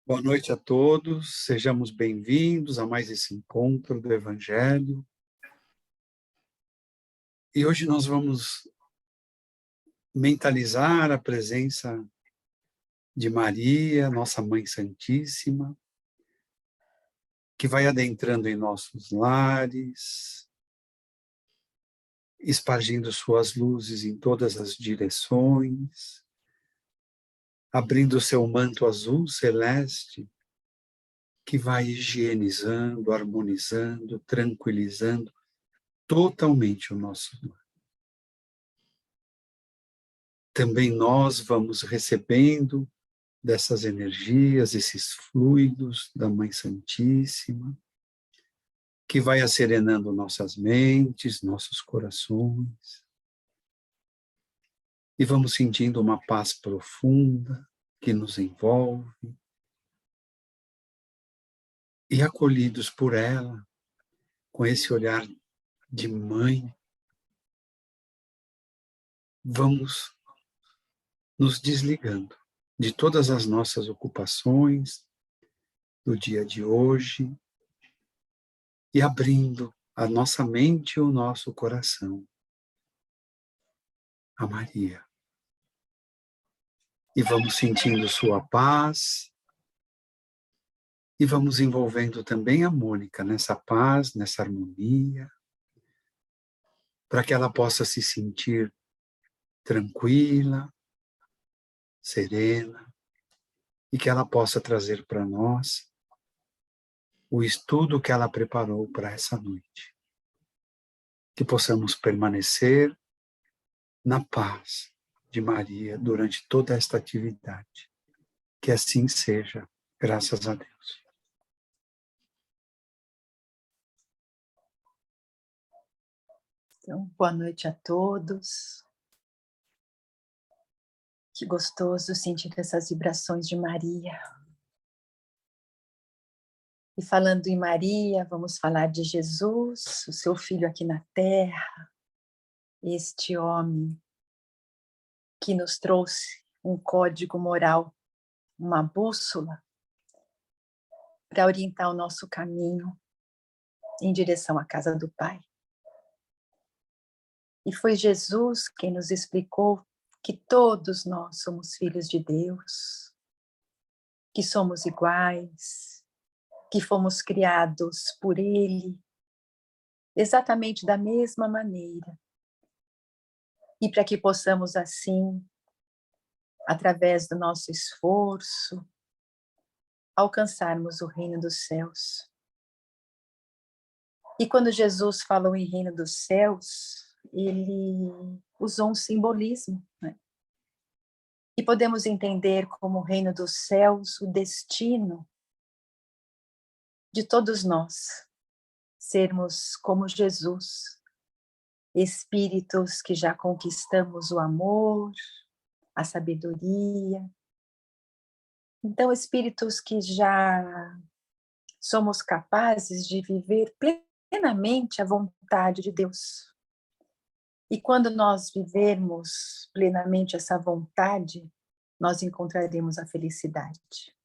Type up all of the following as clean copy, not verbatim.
Boa noite a todos, sejamos bem-vindos a mais esse encontro do Evangelho. E hoje nós vamos mentalizar a presença de Maria, nossa Mãe Santíssima, que vai adentrando em nossos lares, espargindo suas luzes em todas as direções, abrindo seu manto azul celeste, que vai higienizando, harmonizando, tranquilizando totalmente o nosso lar. Também nós vamos recebendo dessas energias, esses fluidos da Mãe Santíssima, que vai acerenando nossas mentes, nossos corações. E vamos sentindo uma paz profunda que nos envolve. E acolhidos por ela, com esse olhar de mãe, vamos nos desligando de todas as nossas ocupações do dia de hoje e abrindo a nossa mente e o nosso coração a Maria. E vamos sentindo sua paz e vamos envolvendo também a Mônica nessa paz, nessa harmonia, para que ela possa se sentir tranquila, serena, e que ela possa trazer para nós o estudo que ela preparou para essa noite. Que possamos permanecer na paz de Maria durante toda esta atividade. Que assim seja, graças a Deus. Então, boa noite a todos. Que gostoso sentir essas vibrações de Maria. E falando em Maria, vamos falar de Jesus, o seu filho aqui na Terra, este homem que nos trouxe um código moral, uma bússola, para orientar o nosso caminho em direção à casa do Pai. E foi Jesus quem nos explicou que todos nós somos filhos de Deus, que somos iguais, que fomos criados por Ele, exatamente da mesma maneira. E para que possamos assim, através do nosso esforço, alcançarmos o reino dos céus. E quando Jesus falou em reino dos céus, ele usou um simbolismo, né? E podemos entender como o reino dos céus, o destino de todos nós, sermos como Jesus, espíritos que já conquistamos o amor, a sabedoria. Então, espíritos que já somos capazes de viver plenamente a vontade de Deus. E quando nós vivermos plenamente essa vontade, nós encontraremos a felicidade.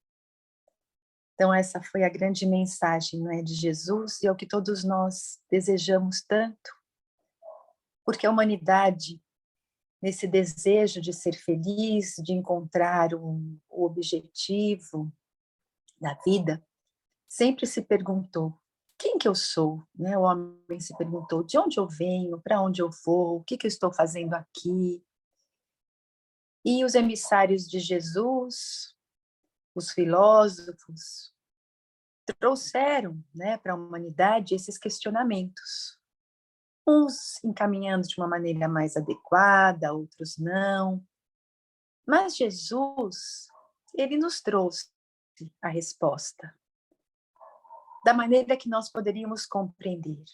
Então, essa foi a grande mensagem, não é, de Jesus, e é o que todos nós desejamos tanto, porque a humanidade, nesse desejo de ser feliz, de encontrar o objetivo da vida, sempre se perguntou, quem que eu sou? Né? O homem se perguntou, de onde eu venho, para onde eu vou, o que que eu estou fazendo aqui? E os emissários de Jesus, os filósofos, trouxeram, né, para a humanidade esses questionamentos. Uns encaminhando de uma maneira mais adequada, outros não. Mas Jesus, ele nos trouxe a resposta da maneira que nós poderíamos compreender.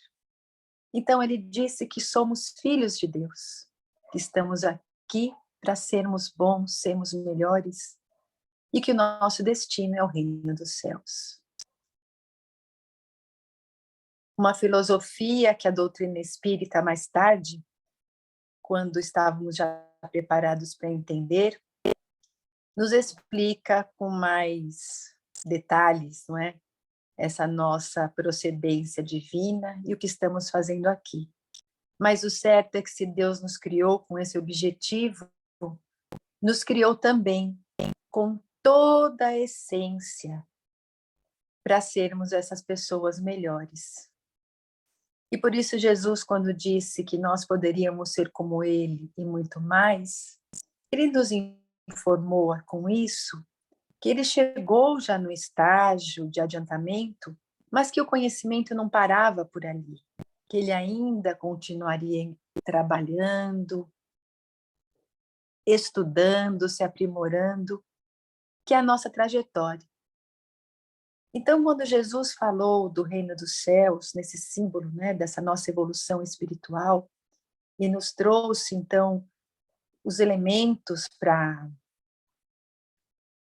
Então, ele disse que somos filhos de Deus, que estamos aqui para sermos bons, sermos melhores, e que o nosso destino é o reino dos céus. Uma filosofia que a doutrina espírita, mais tarde, quando estávamos já preparados para entender, nos explica com mais detalhes, não é? Essa nossa procedência divina e o que estamos fazendo aqui. Mas o certo é que se Deus nos criou com esse objetivo, nos criou também com toda a essência para sermos essas pessoas melhores. E por isso Jesus, quando disse que nós poderíamos ser como Ele e muito mais, Ele nos informou com isso que Ele chegou já no estágio de adiantamento, mas que o conhecimento não parava por ali, que Ele ainda continuaria trabalhando, estudando, se aprimorando, que é a nossa trajetória. Então, quando Jesus falou do reino dos céus, nesse símbolo, né, dessa nossa evolução espiritual, e nos trouxe, então, os elementos para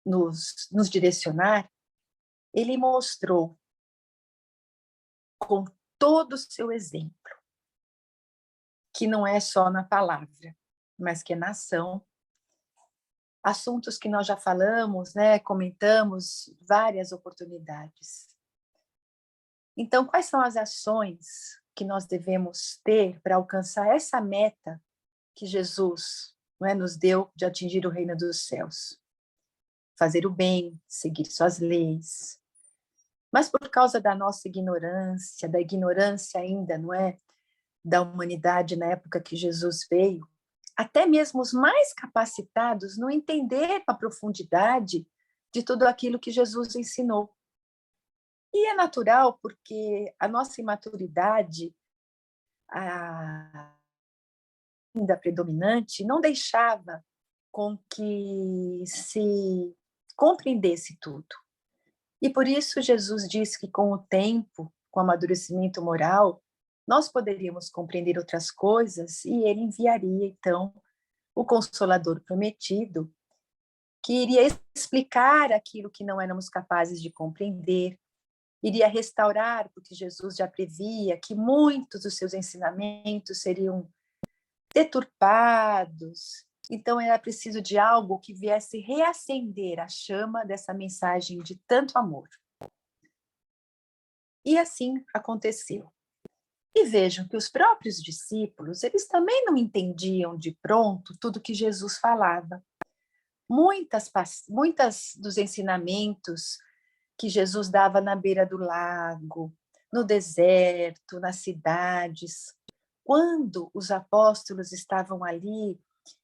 nos direcionar, ele mostrou com todo o seu exemplo, que não é só na palavra, mas que é na ação, assuntos que nós já falamos, né, comentamos várias oportunidades. Então, quais são as ações que nós devemos ter para alcançar essa meta que Jesus, não é, nos deu de atingir o reino dos céus? Fazer o bem, seguir suas leis. Mas por causa da nossa ignorância, da ignorância ainda, não é, da humanidade na época que Jesus veio, até mesmo os mais capacitados não entenderam a profundidade de tudo aquilo que Jesus ensinou. E é natural, porque a nossa imaturidade ainda predominante não deixava com que se compreendesse tudo. E por isso Jesus diz que com o tempo, com o amadurecimento moral, nós poderíamos compreender outras coisas e ele enviaria, então, o Consolador prometido, que iria explicar aquilo que não éramos capazes de compreender, iria restaurar, porque Jesus já previa que muitos dos seus ensinamentos seriam deturpados. Então, era preciso de algo que viesse reacender a chama dessa mensagem de tanto amor. E assim aconteceu. E vejam que os próprios discípulos, eles também não entendiam de pronto tudo que Jesus falava. Muitas dos ensinamentos que Jesus dava na beira do lago, no deserto, nas cidades, quando os apóstolos estavam ali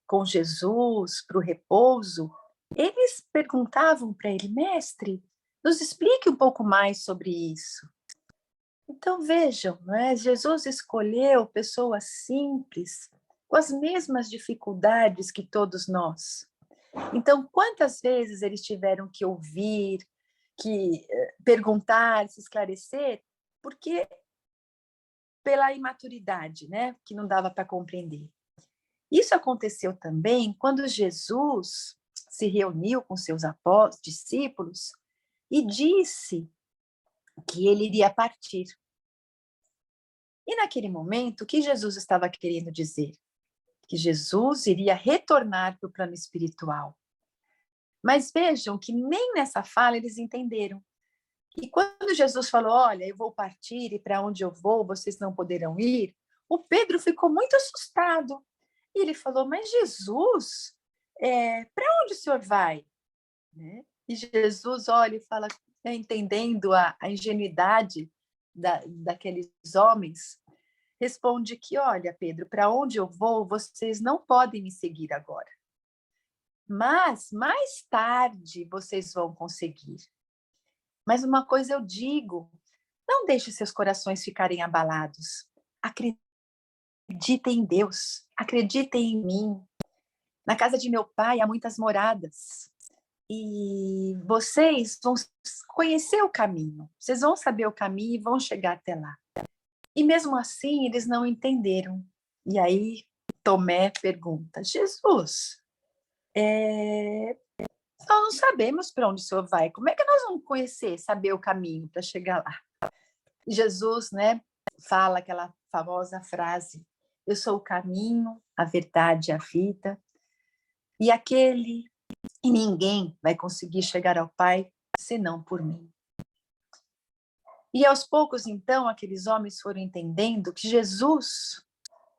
com Jesus para o repouso, eles perguntavam para ele: mestre, nos explique um pouco mais sobre isso. Então vejam, não é? Jesus escolheu pessoas simples, com as mesmas dificuldades que todos nós. Então, quantas vezes eles tiveram que ouvir, que perguntar, se esclarecer, porque pela imaturidade, né, que não dava para compreender. Isso aconteceu também quando Jesus se reuniu com seus discípulos e disse que ele iria partir. E naquele momento, o que Jesus estava querendo dizer? Que Jesus iria retornar para o plano espiritual. Mas vejam que nem nessa fala eles entenderam. E quando Jesus falou, olha, eu vou partir e para onde eu vou, vocês não poderão ir, o Pedro ficou muito assustado. E ele falou, mas Jesus, para onde o senhor vai? Né? E Jesus olha e fala, entendendo a ingenuidade daqueles homens, responde que, olha, Pedro, para onde eu vou, vocês não podem me seguir agora. Mas mais tarde vocês vão conseguir. Mas uma coisa eu digo, não deixe seus corações ficarem abalados. Acreditem em Deus, acreditem em mim. Na casa de meu pai há muitas moradas. E vocês vão conhecer o caminho. Vocês vão saber o caminho e vão chegar até lá. E mesmo assim, eles não entenderam. E aí, Tomé pergunta, Jesus, nós não sabemos para onde o senhor vai. Como é que nós vamos conhecer, saber o caminho para chegar lá? E Jesus, né, fala aquela famosa frase, eu sou o caminho, a verdade e a vida. E ninguém vai conseguir chegar ao Pai senão por mim. E aos poucos, então, aqueles homens foram entendendo que Jesus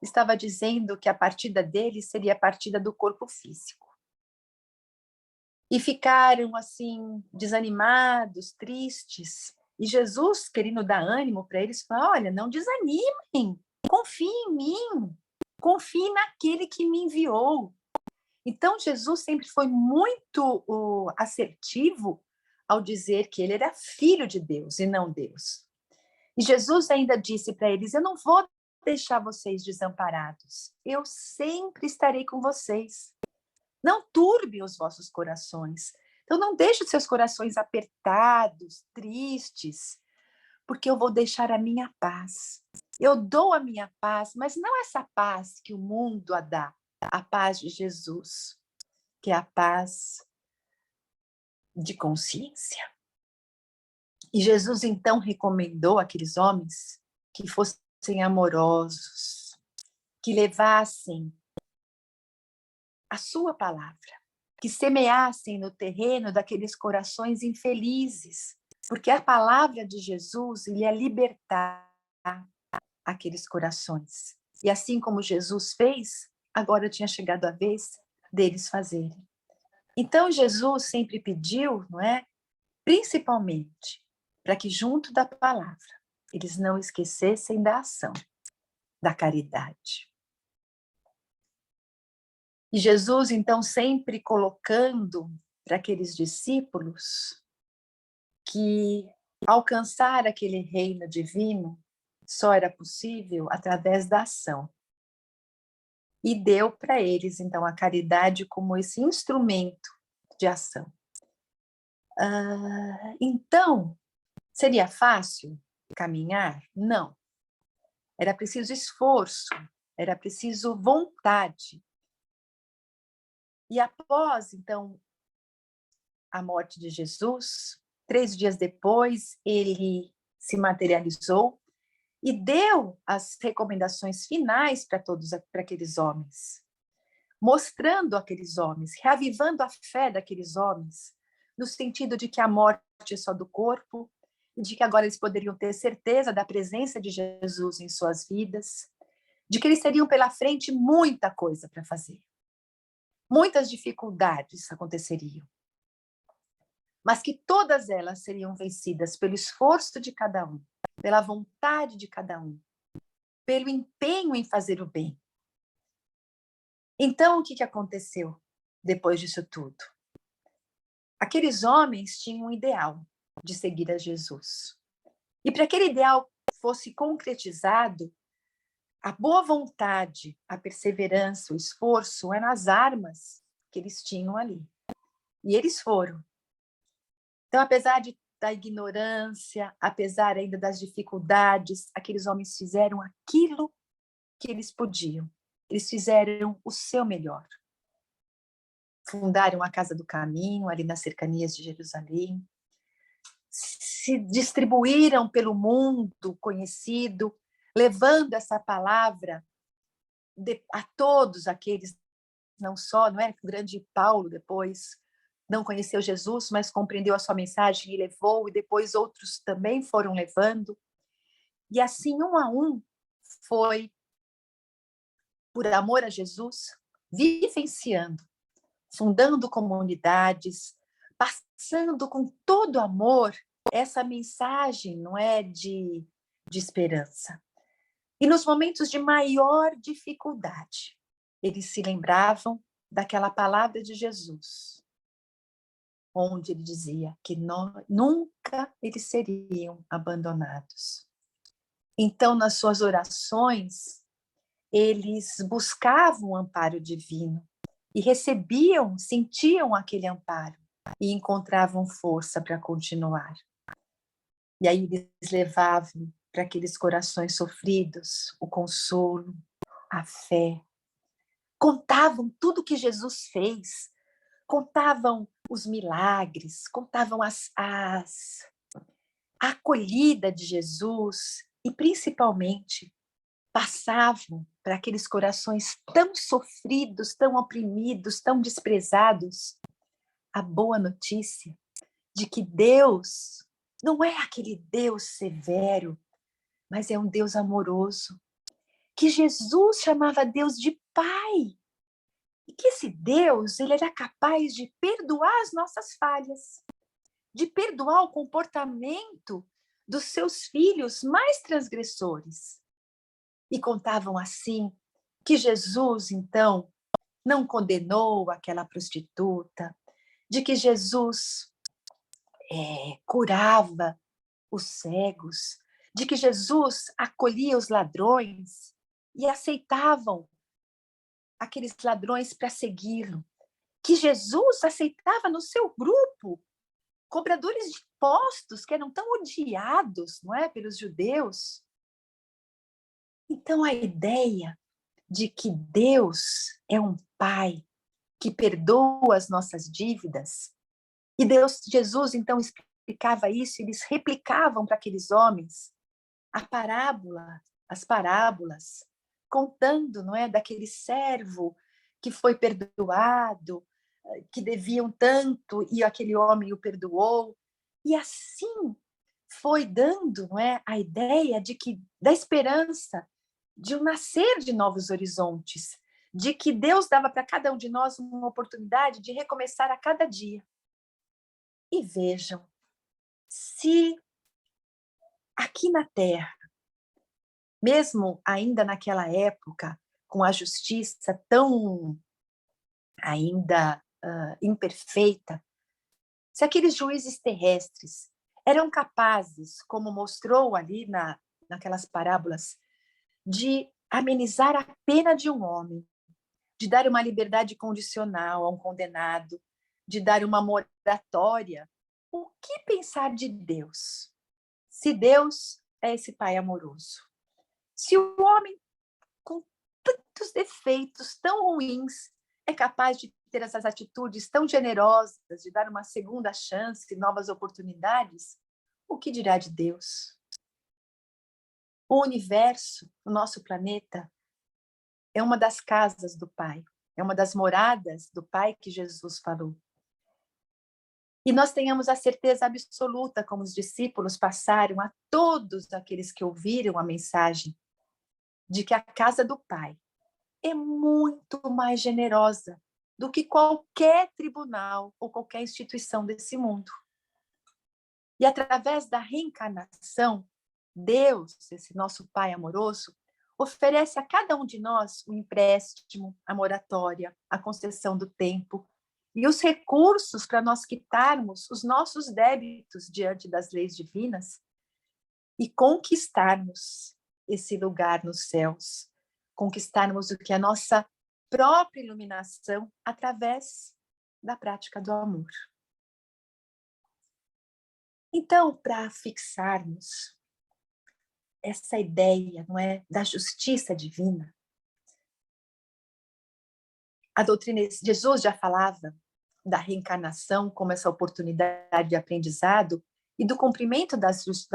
estava dizendo que a partida dele seria a partida do corpo físico. E ficaram, assim, desanimados, tristes. E Jesus, querendo dar ânimo para eles, falou: olha, não desanimem, confiem em mim, confiem naquele que me enviou. Então, Jesus sempre foi muito assertivo ao dizer que ele era filho de Deus e não Deus. E Jesus ainda disse para eles: eu não vou deixar vocês desamparados, eu sempre estarei com vocês. Não turbe os vossos corações. Então, não deixe os seus corações apertados, tristes, porque eu vou deixar a minha paz. Eu dou a minha paz, mas não essa paz que o mundo a dá, a paz de Jesus, que é a paz de consciência. E Jesus, então, recomendou àqueles homens que fossem amorosos, que levassem a sua palavra, que semeassem no terreno daqueles corações infelizes, porque a palavra de Jesus ia libertar aqueles corações. E assim como Jesus fez, agora tinha chegado a vez deles fazerem. Então, Jesus sempre pediu, não é? Principalmente para que, junto da palavra, eles não esquecessem da ação, da caridade. E Jesus, então, sempre colocando para aqueles discípulos que alcançar aquele reino divino só era possível através da ação. E deu para eles, então, a caridade como esse instrumento de ação. Então, seria fácil caminhar? Não. Era preciso esforço, era preciso vontade. E após, então, a morte de Jesus, 3 dias depois, ele se materializou e deu as recomendações finais para aqueles homens, mostrando aqueles homens, reavivando a fé daqueles homens, no sentido de que a morte é só do corpo, e de que agora eles poderiam ter certeza da presença de Jesus em suas vidas, de que eles teriam pela frente muita coisa para fazer. Muitas dificuldades aconteceriam, mas que todas elas seriam vencidas pelo esforço de cada um, pela vontade de cada um, pelo empenho em fazer o bem. Então, o que aconteceu depois disso tudo? Aqueles homens tinham um ideal de seguir a Jesus. E para aquele ideal fosse concretizado, a boa vontade, a perseverança, o esforço eram as armas que eles tinham ali. E eles foram. Então, apesar da ignorância, apesar ainda das dificuldades, aqueles homens fizeram aquilo que eles podiam. Eles fizeram o seu melhor. Fundaram a Casa do Caminho, ali nas cercanias de Jerusalém. Se distribuíram pelo mundo conhecido, levando essa palavra a todos aqueles, não só, não é? O grande Paulo depois não conheceu Jesus, mas compreendeu a sua mensagem e levou, e depois outros também foram levando. E assim, um a um, foi, por amor a Jesus, vivenciando, fundando comunidades, passando com todo amor essa mensagem, não é, de esperança. E nos momentos de maior dificuldade, eles se lembravam daquela palavra de Jesus, onde ele dizia que nunca eles seriam abandonados. Então, nas suas orações, eles buscavam o amparo divino e recebiam, sentiam aquele amparo e encontravam força para continuar. E aí eles levavam para aqueles corações sofridos o consolo, a fé. Contavam tudo que Jesus fez, contavam os milagres, contavam a acolhida de Jesus e, principalmente, passavam para aqueles corações tão sofridos, tão oprimidos, tão desprezados, a boa notícia de que Deus não é aquele Deus severo, mas é um Deus amoroso, que Jesus chamava Deus de Pai, e que esse Deus, ele era capaz de perdoar as nossas falhas, de perdoar o comportamento dos seus filhos mais transgressores. E contavam assim que Jesus, então, não condenou aquela prostituta, de que Jesus curava os cegos, de que Jesus acolhia os ladrões e aceitavam aqueles ladrões para segui-lo, que Jesus aceitava no seu grupo cobradores de impostos que eram tão odiados, não é, pelos judeus. Então a ideia de que Deus é um pai que perdoa as nossas dívidas, e Deus, Jesus então explicava isso, eles replicavam para aqueles homens a parábola, as parábolas, contando, não é, daquele servo que foi perdoado, que deviam tanto e aquele homem o perdoou. E assim foi dando, não é, a ideia de que da esperança, de um nascer de novos horizontes, de que Deus dava para cada um de nós uma oportunidade de recomeçar a cada dia. E vejam, se aqui na Terra, mesmo ainda naquela época, com a justiça tão ainda imperfeita, se aqueles juízes terrestres eram capazes, como mostrou ali naquelas parábolas, de amenizar a pena de um homem, de dar uma liberdade condicional a um condenado, de dar uma moratória, o que pensar de Deus? Se Deus é esse Pai amoroso. Se o homem, com tantos defeitos tão ruins, é capaz de ter essas atitudes tão generosas, de dar uma segunda chance, novas oportunidades, o que dirá de Deus? O universo, o nosso planeta, é uma das casas do Pai, é uma das moradas do Pai que Jesus falou. E nós tenhamos a certeza absoluta, como os discípulos passaram a todos aqueles que ouviram a mensagem, de que a casa do Pai é muito mais generosa do que qualquer tribunal ou qualquer instituição desse mundo. E através da reencarnação, Deus, esse nosso Pai amoroso, oferece a cada um de nós o empréstimo, a moratória, a concessão do tempo e os recursos para nós quitarmos os nossos débitos diante das leis divinas e conquistarmos esse lugar nos céus, conquistarmos o que é a nossa própria iluminação através da prática do amor. Então, para fixarmos essa ideia, não é, da justiça divina, a doutrina, Jesus já falava da reencarnação como essa oportunidade de aprendizado e do cumprimento da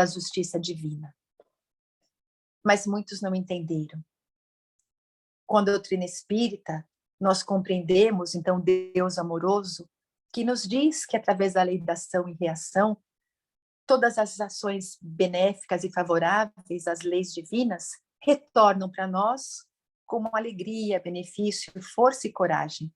justiça divina. Mas muitos não entenderam. Com a doutrina espírita, nós compreendemos, então, Deus amoroso, que nos diz que, através da lei da ação e reação, todas as ações benéficas e favoráveis às leis divinas retornam para nós como alegria, benefício, força e coragem.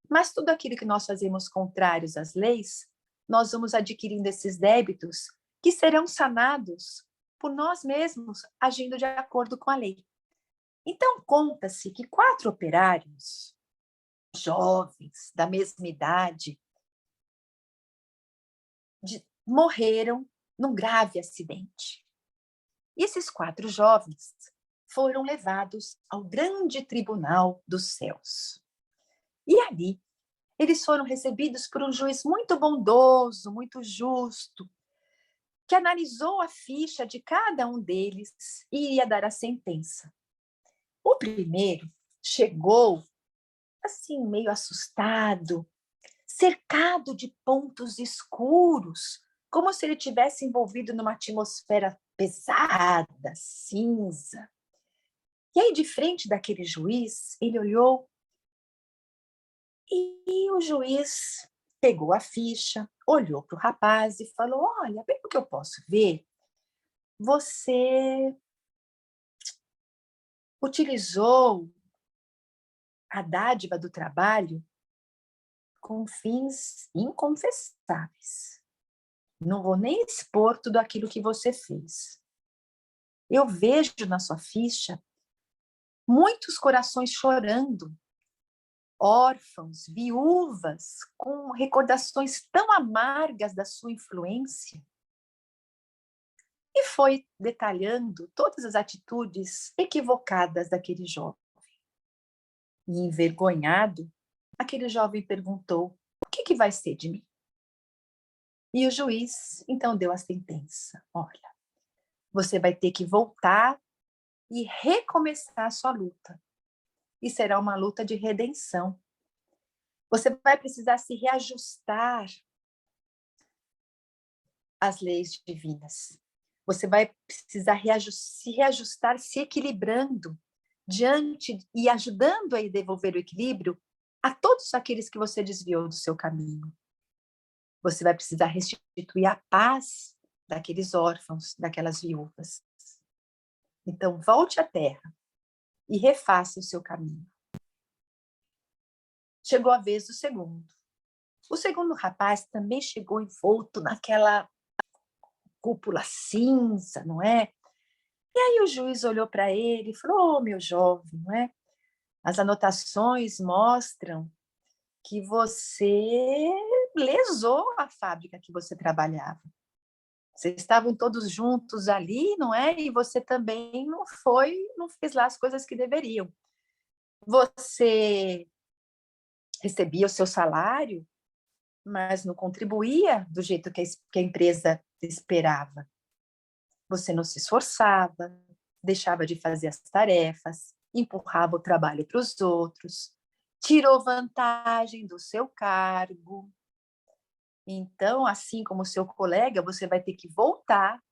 Mas tudo aquilo que nós fazemos contrários às leis, nós vamos adquirindo esses débitos que serão sanados por nós mesmos, agindo de acordo com a lei. Então, conta-se que 4 operários, jovens, da mesma idade, morreram num grave acidente. E esses 4 jovens foram levados ao grande tribunal dos céus. E ali, eles foram recebidos por um juiz muito bondoso, muito justo, que analisou a ficha de cada um deles e ia dar a sentença. O primeiro chegou, assim, meio assustado, cercado de pontos escuros, como se ele tivesse envolvido numa atmosfera pesada, cinza. E aí, de frente daquele juiz, ele olhou e o juiz pegou a ficha, olhou para o rapaz e falou: olha, pelo que eu posso ver, você utilizou a dádiva do trabalho com fins inconfessáveis. Não vou nem expor tudo aquilo que você fez. Eu vejo na sua ficha muitos corações chorando, órfãos, viúvas, com recordações tão amargas da sua influência. E foi detalhando todas as atitudes equivocadas daquele jovem. E envergonhado, aquele jovem perguntou: o que vai ser de mim? E o juiz então deu a sentença: olha, você vai ter que voltar e recomeçar a sua luta. E será uma luta de redenção. Você vai precisar se reajustar às leis divinas. Você vai precisar se reajustar, se equilibrando diante e ajudando a devolver o equilíbrio a todos aqueles que você desviou do seu caminho. Você vai precisar restituir a paz daqueles órfãos, daquelas viúvas. Então, volte à terra e refaça o seu caminho. Chegou a vez do segundo. O segundo rapaz também chegou envolto naquela cúpula cinza, não é? E aí o juiz olhou para ele e falou: meu jovem, não é? As anotações mostram que você lesou a fábrica que você trabalhava. Vocês estavam todos juntos ali, não é? E você também não fez lá as coisas que deveriam. Você recebia o seu salário, mas não contribuía do jeito que a empresa esperava. Você não se esforçava, deixava de fazer as tarefas, empurrava o trabalho para os outros, tirou vantagem do seu cargo. Então, assim como o seu colega, você vai ter que voltar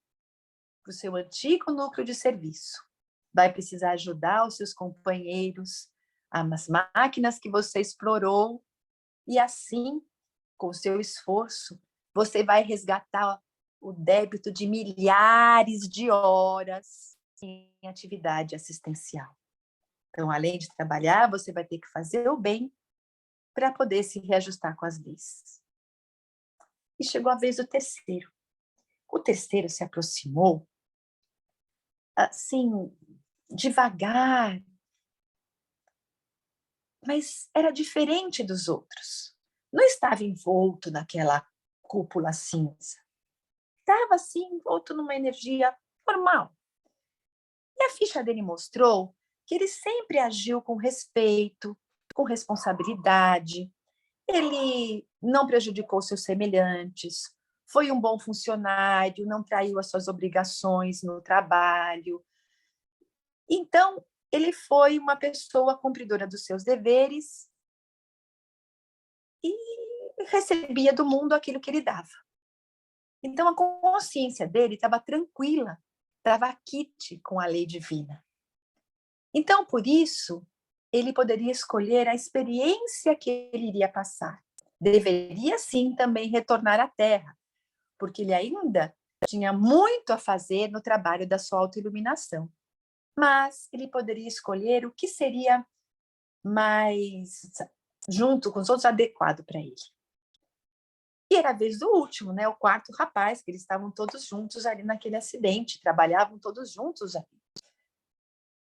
para o seu antigo núcleo de serviço. Vai precisar ajudar os seus companheiros, as máquinas que você explorou, e assim, com o seu esforço, você vai resgatar o débito de milhares de horas em atividade assistencial. Então, além de trabalhar, você vai ter que fazer o bem para poder se reajustar com as leis. E chegou a vez do terceiro. O terceiro se aproximou, assim, devagar, mas era diferente dos outros. Não estava envolto naquela cúpula cinza. Estava, assim, envolto numa energia normal. E a ficha dele mostrou que ele sempre agiu com respeito, com responsabilidade. Ele não prejudicou seus semelhantes, foi um bom funcionário, não traiu as suas obrigações no trabalho. Então, ele foi uma pessoa cumpridora dos seus deveres e recebia do mundo aquilo que ele dava. Então, a consciência dele estava tranquila, estava quite com a lei divina. Então, por isso, ele poderia escolher a experiência que ele iria passar. Deveria, sim, também retornar à Terra, porque ele ainda tinha muito a fazer no trabalho da sua autoiluminação. Mas ele poderia escolher o que seria mais, junto com os outros, adequado para ele. E era a vez do último, né? O quarto rapaz, que eles estavam todos juntos ali naquele acidente, trabalhavam todos juntos ali.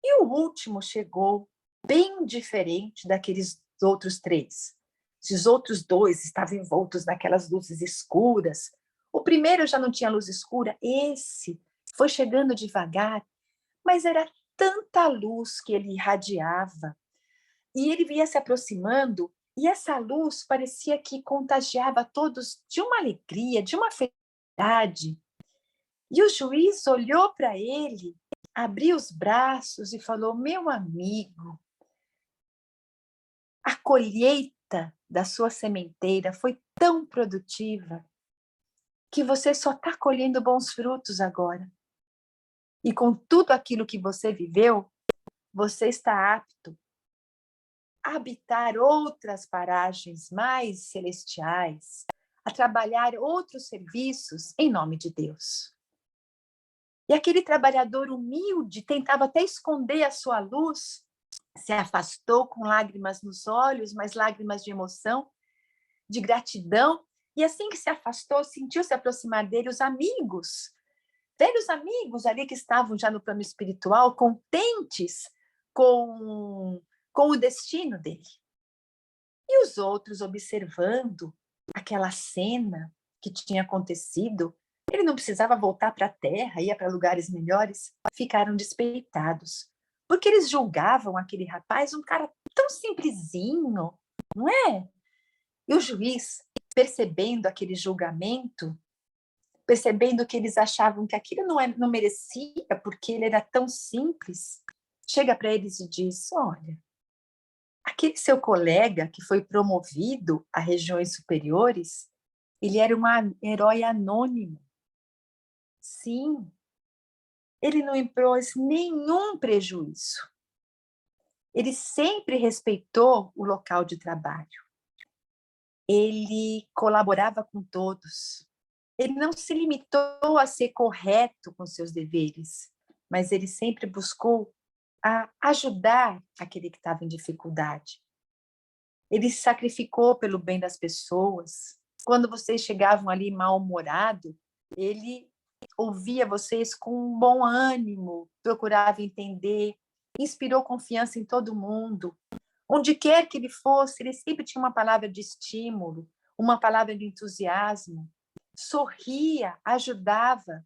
E o último chegou bem diferente daqueles outros três. Os outros dois estavam envoltos naquelas luzes escuras. O primeiro já não tinha luz escura, esse foi chegando devagar, mas era tanta luz que ele irradiava. E ele vinha se aproximando, e essa luz parecia que contagiava todos de uma alegria, de uma felicidade. E o juiz olhou para ele, abriu os braços e falou: meu amigo, a colheita da sua sementeira foi tão produtiva que você só está colhendo bons frutos agora. E com tudo aquilo que você viveu, você está apto a habitar outras paragens mais celestiais, a trabalhar outros serviços em nome de Deus. E aquele trabalhador humilde tentava até esconder a sua luz, se afastou com lágrimas nos olhos, mas lágrimas de emoção, de gratidão. E assim que se afastou, sentiu se aproximar dele os amigos, velhos amigos ali que estavam já no plano espiritual, contentes com o destino dele. E os outros observando aquela cena que tinha acontecido, ele não precisava voltar para a terra, ia para lugares melhores, ficaram despeitados, porque eles julgavam aquele rapaz um cara tão simplesinho, não é? E o juiz, percebendo aquele julgamento, percebendo que eles achavam que aquilo não merecia, porque ele era tão simples, chega para eles e diz: olha, aquele seu colega que foi promovido a regiões superiores, ele era um herói anônimo. Sim, ele não impôs nenhum prejuízo. Ele sempre respeitou o local de trabalho. Ele colaborava com todos. Ele não se limitou a ser correto com seus deveres, mas ele sempre buscou a ajudar aquele que estava em dificuldade. Ele se sacrificou pelo bem das pessoas. Quando vocês chegavam ali mal-humorado, ele ouvia vocês com um bom ânimo, procurava entender, inspirou confiança em todo mundo. Onde quer que ele fosse, ele sempre tinha uma palavra de estímulo, uma palavra de entusiasmo, sorria, ajudava.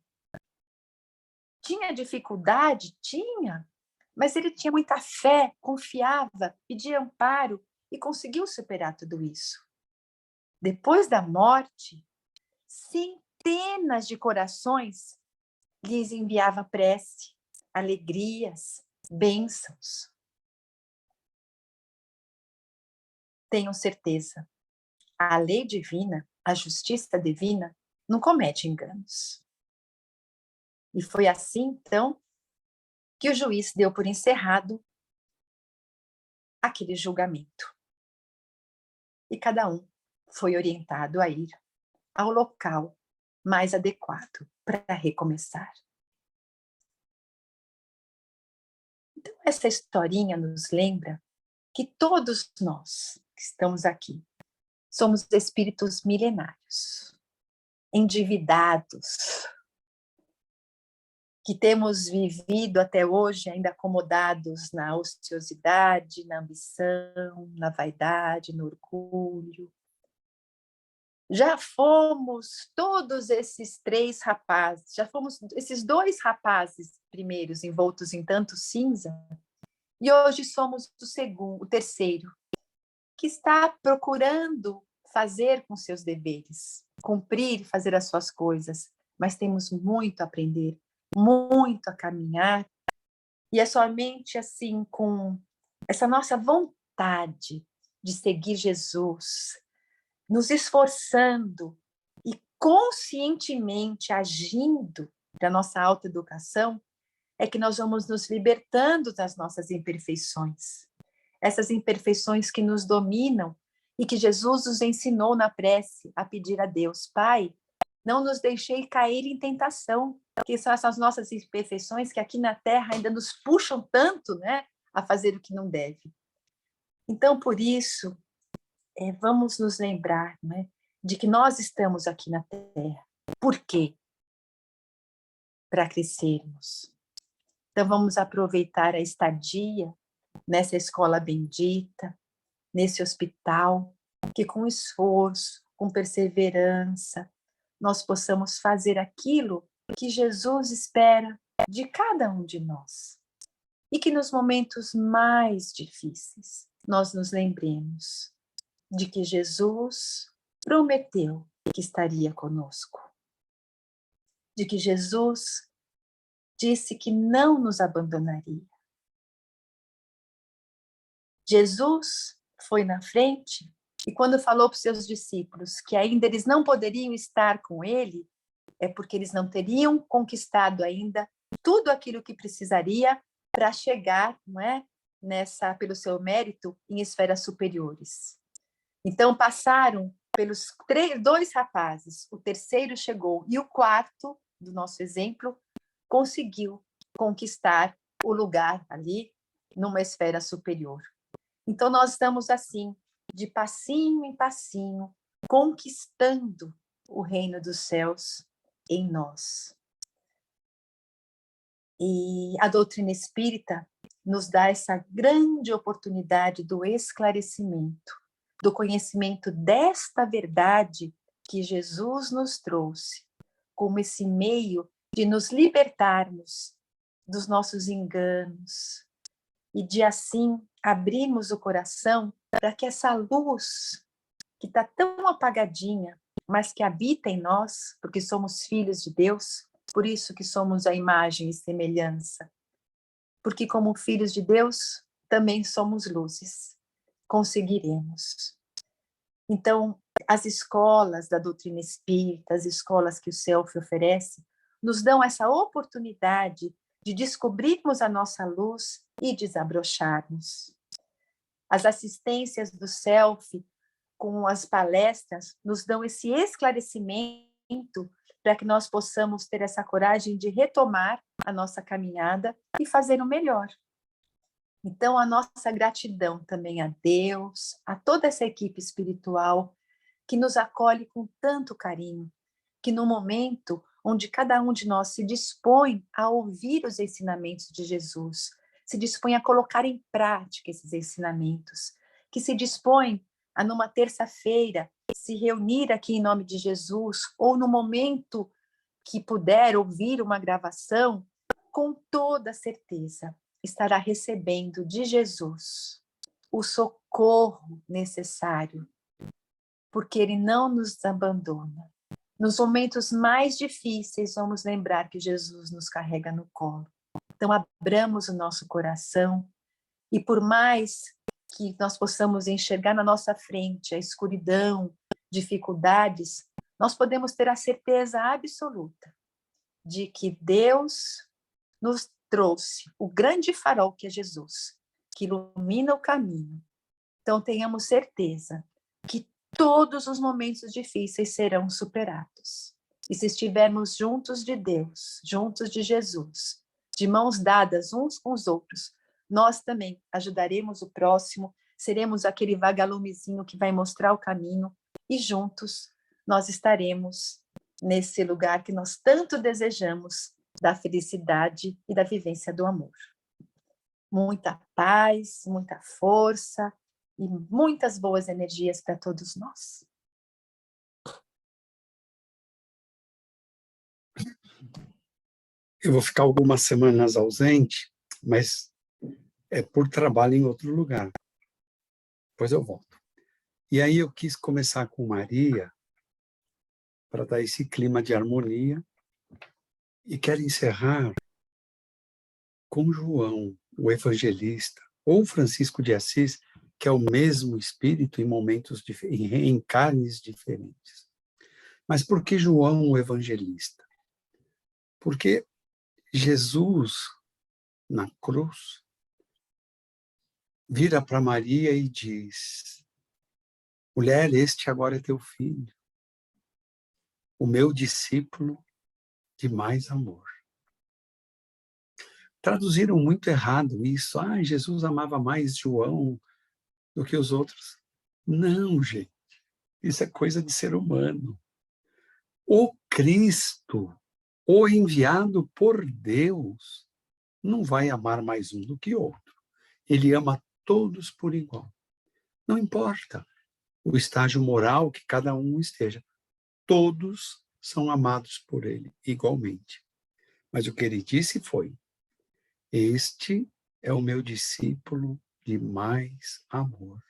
Tinha dificuldade? Tinha, mas ele tinha muita fé, confiava, pedia amparo e conseguiu superar tudo isso. Depois da morte, centenas de corações lhes enviava prece, alegrias, bênçãos. Tenham certeza, a lei divina, a justiça divina, não comete enganos. E foi assim, então, que o juiz deu por encerrado aquele julgamento. E cada um foi orientado a ir ao local mais adequado para recomeçar. Então, essa historinha nos lembra que todos nós que estamos aqui somos espíritos milenários, endividados, que temos vivido até hoje ainda acomodados na ociosidade, na ambição, na vaidade, no orgulho. Já fomos todos esses 3 rapazes, já fomos esses 2 rapazes primeiros envoltos em tanto cinza, e hoje somos o terceiro, que está procurando fazer com seus deveres, cumprir, fazer as suas coisas, mas temos muito a aprender, muito a caminhar, e é somente assim, com essa nossa vontade de seguir Jesus, nos esforçando e conscientemente agindo para a nossa autoeducação, é que nós vamos nos libertando das nossas imperfeições. Essas imperfeições que nos dominam e que Jesus nos ensinou na prece a pedir a Deus: Pai, não nos deixei cair em tentação, que são essas nossas imperfeições que aqui na Terra ainda nos puxam tanto, né, a fazer o que não deve. Então, por isso, vamos nos lembrar, né, de que nós estamos aqui na Terra. Por quê? Para crescermos. Então, vamos aproveitar a estadia nessa escola bendita, nesse hospital, que com esforço, com perseverança, nós possamos fazer aquilo que Jesus espera de cada um de nós. E que nos momentos mais difíceis, nós nos lembremos de que Jesus prometeu que estaria conosco. De que Jesus disse que não nos abandonaria. Jesus foi na frente e quando falou para os seus discípulos que ainda eles não poderiam estar com ele, é porque eles não teriam conquistado ainda tudo aquilo que precisaria para chegar, não é, pelo seu mérito, em esferas superiores. Então passaram pelos dois rapazes, o terceiro chegou e o quarto, do nosso exemplo, conseguiu conquistar o lugar ali numa esfera superior. Então, nós estamos assim, de passinho em passinho, conquistando o reino dos céus em nós. E a doutrina espírita nos dá essa grande oportunidade do esclarecimento, do conhecimento desta verdade que Jesus nos trouxe, como esse meio de nos libertarmos dos nossos enganos e de assim abrirmos o coração para que essa luz que está tão apagadinha, mas que habita em nós, porque somos filhos de Deus, por isso que somos a imagem e semelhança. Porque como filhos de Deus, também somos luzes. Conseguiremos. Então, as escolas da doutrina espírita, as escolas que o Self oferece, nos dão essa oportunidade de descobrirmos a nossa luz e desabrocharmos. As assistências do Self, com as palestras, nos dão esse esclarecimento para que nós possamos ter essa coragem de retomar a nossa caminhada e fazer o melhor. Então, a nossa gratidão também a Deus, a toda essa equipe espiritual que nos acolhe com tanto carinho, que no momento onde cada um de nós se dispõe a ouvir os ensinamentos de Jesus, se dispõe a colocar em prática esses ensinamentos, que se dispõe a, numa terça-feira, se reunir aqui em nome de Jesus, ou no momento que puder ouvir uma gravação, com toda certeza estará recebendo de Jesus o socorro necessário, porque Ele não nos abandona. Nos momentos mais difíceis, vamos lembrar que Jesus nos carrega no colo. Então, abramos o nosso coração e por mais que nós possamos enxergar na nossa frente a escuridão, dificuldades, nós podemos ter a certeza absoluta de que Deus nos trouxe o grande farol que é Jesus, que ilumina o caminho. Então, tenhamos certeza que todos os momentos difíceis serão superados. E se estivermos juntos de Deus, juntos de Jesus, de mãos dadas uns com os outros, nós também ajudaremos o próximo, seremos aquele vagalumezinho que vai mostrar o caminho e juntos nós estaremos nesse lugar que nós tanto desejamos, da felicidade e da vivência do amor. Muita paz, muita força e muitas boas energias para todos nós. Eu vou ficar algumas semanas ausente, mas é por trabalho em outro lugar. Depois eu volto. E aí eu quis começar com Maria, para dar esse clima de harmonia, e quero encerrar com João, o evangelista, ou Francisco de Assis, que é o mesmo espírito em momentos em carnes diferentes. Mas por que João, o evangelista? Porque Jesus, na cruz, vira para Maria e diz: mulher, este agora é teu filho, o meu discípulo de mais amor. Traduziram muito errado isso. Ah, Jesus amava mais João do que os outros. Não, gente. Isso é coisa de ser humano. O Cristo, o enviado por Deus, não vai amar mais um do que outro. Ele ama todos por igual. Não importa o estágio moral que cada um esteja. Todos são amados por ele igualmente. Mas o que ele disse foi: este é o meu discípulo de mais amor.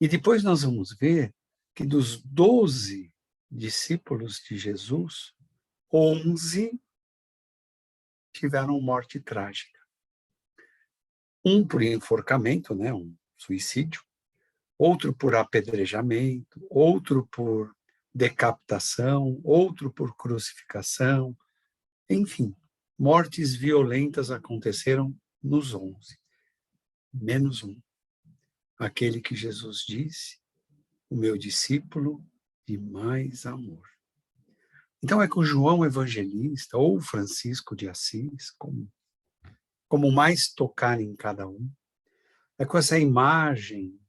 E depois nós vamos ver que dos 12 discípulos de Jesus, 11 tiveram morte trágica. Um por enforcamento, né, um suicídio, outro por apedrejamento, outro por decapitação, outro por crucificação, enfim, mortes violentas aconteceram nos 11, menos um, aquele que Jesus disse: o meu discípulo de mais amor. Então é com João Evangelista, ou Francisco de Assis, como mais tocar em cada um, é com essa imagem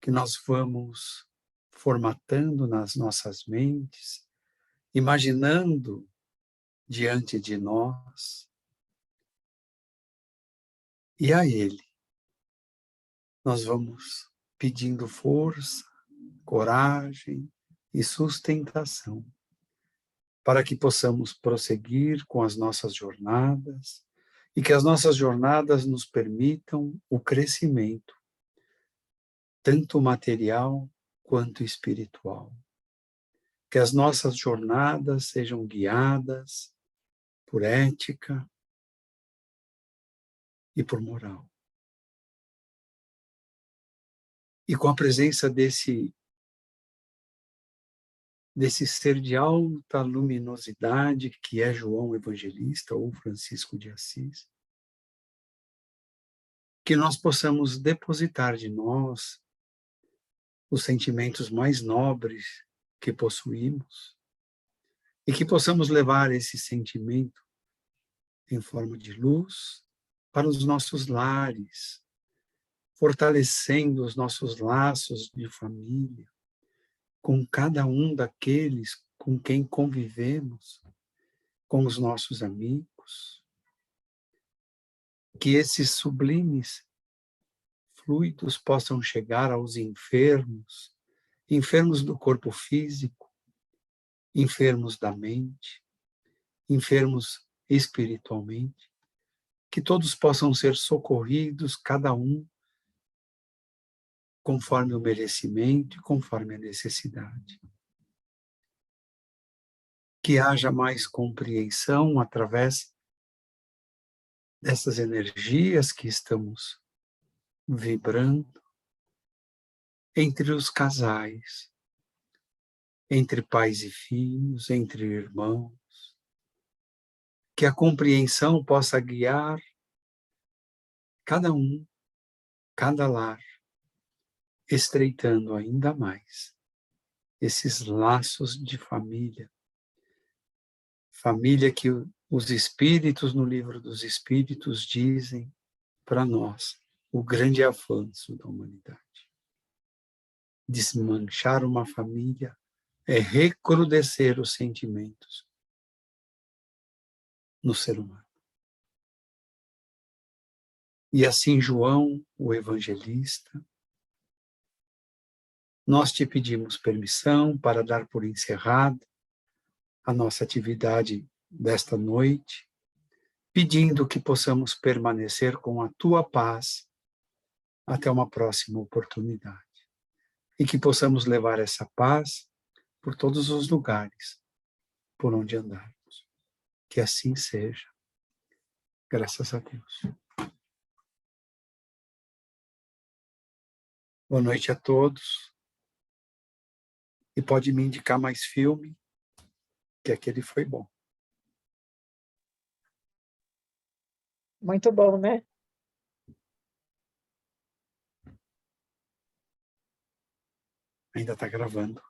que nós vamos formatando nas nossas mentes, imaginando diante de nós, e a Ele nós vamos pedindo força, coragem e sustentação para que possamos prosseguir com as nossas jornadas e que as nossas jornadas nos permitam o crescimento, tanto material quanto espiritual. Que as nossas jornadas sejam guiadas por ética e por moral. E com a presença desse ser de alta luminosidade, que é João Evangelista ou Francisco de Assis, que nós possamos depositar de nós os sentimentos mais nobres que possuímos e que possamos levar esse sentimento em forma de luz para os nossos lares, fortalecendo os nossos laços de família, com cada um daqueles com quem convivemos, com os nossos amigos, que esses sublimes fluidos possam chegar aos enfermos, enfermos do corpo físico, enfermos da mente, enfermos espiritualmente, que todos possam ser socorridos, cada um conforme o merecimento e conforme a necessidade. Que haja mais compreensão através dessas energias que estamos vibrando entre os casais, entre pais e filhos, entre irmãos. Que a compreensão possa guiar cada um, cada lar, estreitando ainda mais esses laços de família. Família que os espíritos no livro dos espíritos dizem para nós o grande avanço da humanidade. Desmanchar uma família é recrudescer os sentimentos no ser humano. E assim, João, o evangelista, nós te pedimos permissão para dar por encerrada a nossa atividade desta noite, pedindo que possamos permanecer com a tua paz até uma próxima oportunidade. E que possamos levar essa paz por todos os lugares por onde andarmos. Que assim seja. Graças a Deus. Boa noite a todos. E pode me indicar mais filme, que aquele foi bom. Muito bom, né? Ainda está gravando.